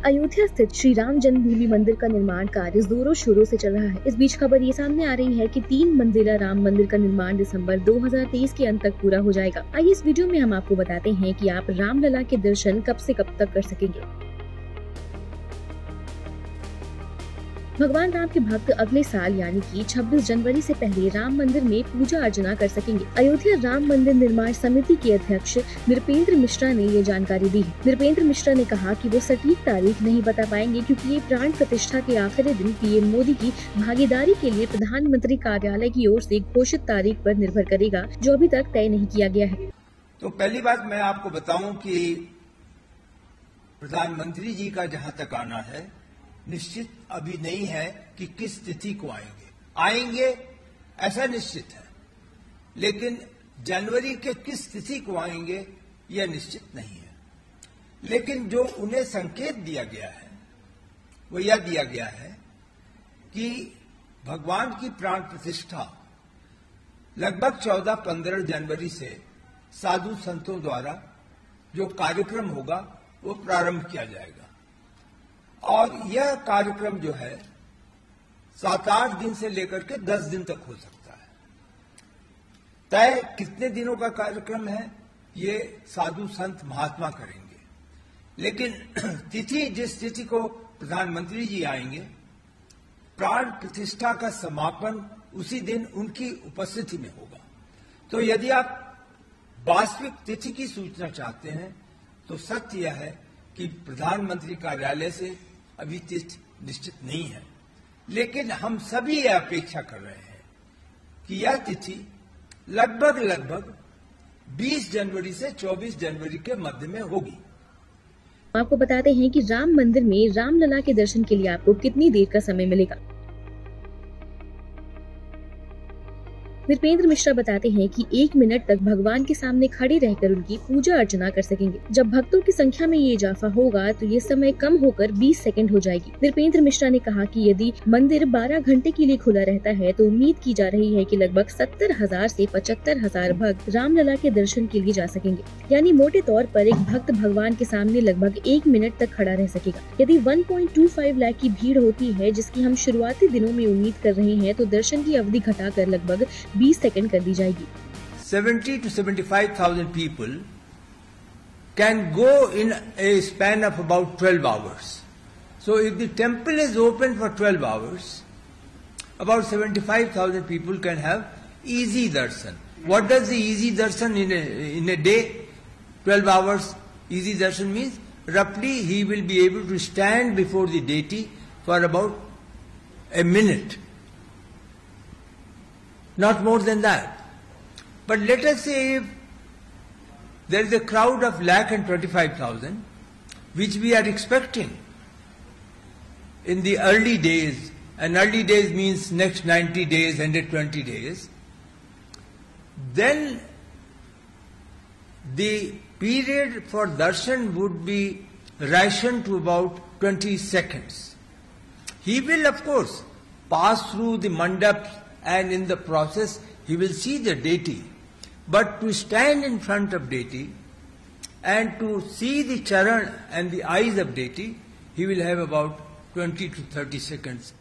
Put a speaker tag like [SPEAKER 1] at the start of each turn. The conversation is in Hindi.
[SPEAKER 1] अयोध्या स्थित श्री राम जन्मभूमि मंदिर का निर्माण कार्य जोरों शोरों से चल रहा है। इस बीच खबर ये सामने आ रही है कि 3 मंजिला राम मंदिर का निर्माण दिसंबर 2023 के अंत तक पूरा हो जाएगा। आइए इस वीडियो में हम आपको बताते हैं कि आप रामलला के दर्शन कब से कब तक कर सकेंगे। भगवान राम के भक्त अगले साल यानी कि 26 जनवरी से पहले राम मंदिर में पूजा अर्चना कर सकेंगे। अयोध्या राम मंदिर निर्माण समिति के अध्यक्ष नृपेंद्र मिश्रा ने ये जानकारी दी है। नृपेंद्र मिश्रा ने कहा कि वो सटीक तारीख नहीं बता पाएंगे क्योंकि ये प्राण प्रतिष्ठा के आखिरी दिन पीएम मोदी की भागीदारी के लिए प्रधानमंत्री कार्यालय की ओर से घोषित तारीख पर निर्भर करेगा, जो अभी तक तय नहीं किया गया है।
[SPEAKER 2] तो पहली बात मैं आपको बताऊं कि प्रधानमंत्री जी का जहां तक आना है निश्चित अभी नहीं है कि किस तिथि को आएंगे ऐसा निश्चित है, लेकिन जनवरी के किस तिथि को आएंगे यह निश्चित नहीं है। लेकिन जो उन्हें संकेत दिया गया है वो यह दिया गया है कि भगवान की प्राण प्रतिष्ठा लगभग 14-15 जनवरी से साधु संतों द्वारा जो कार्यक्रम होगा वो प्रारंभ किया जाएगा और यह कार्यक्रम जो है 7-8 दिन से लेकर के 10 दिन तक हो सकता है। तय कितने दिनों का कार्यक्रम है ये साधु संत महात्मा करेंगे, लेकिन तिथि जिस तिथि को प्रधानमंत्री जी आएंगे, प्राण प्रतिष्ठा का समापन उसी दिन उनकी उपस्थिति में होगा। तो यदि आप वास्तविक तिथि की सूचना चाहते हैं तो सत्य यह है कि प्रधानमंत्री कार्यालय से अभी तिथि निश्चित नहीं है, लेकिन हम सभी यह अपेक्षा कर रहे हैं कि यह तिथि लगभग 20 जनवरी से 24 जनवरी के मध्य में होगी।
[SPEAKER 1] आपको बताते हैं कि राम मंदिर में रामलला के दर्शन के लिए आपको कितनी देर का समय मिलेगा। नृपेंद्र मिश्रा बताते हैं कि 1 मिनट तक भगवान के सामने खड़े रहकर उनकी पूजा अर्चना कर सकेंगे। जब भक्तों की संख्या में ये इजाफा होगा तो ये समय कम होकर 20 सेकंड हो जाएगी। नृपेंद्र मिश्रा ने कहा कि यदि मंदिर 12 घंटे के लिए खुला रहता है तो उम्मीद की जा रही है कि लगभग 70,000 से 75,000 भक्त रामलला के दर्शन के लिए जा सकेंगे। यानी मोटे तौर पर एक भक्त भगवान के सामने लगभग 1 मिनट तक खड़ा रह सकेगा। यदि 1.25 लाख की भीड़ होती है, जिसकी हम शुरुआती दिनों में उम्मीद कर रहे हैं, तो दर्शन की अवधि घटाकर लगभग 20 सेकंड कर दी जाएगी।
[SPEAKER 2] 70 to 75,000 people can go in a span of about 12 hours. So if the temple is open for 12 hours, about 75,000 people can have easy darshan. What does the easy darshan in a day? 12 hours easy darshan means roughly he will be able to stand before the deity for about a minute. Not more than that. But let us say if there is a crowd of 1,25,000, which we are expecting in the early days, and early days means next 90 days, 120 days, then the period for darshan would be rationed to about 20 seconds. He will of course pass through the mandaps and in the process he will see the deity. But to stand in front of deity and to see the charan and the eyes of deity, he will have about 20 to 30 seconds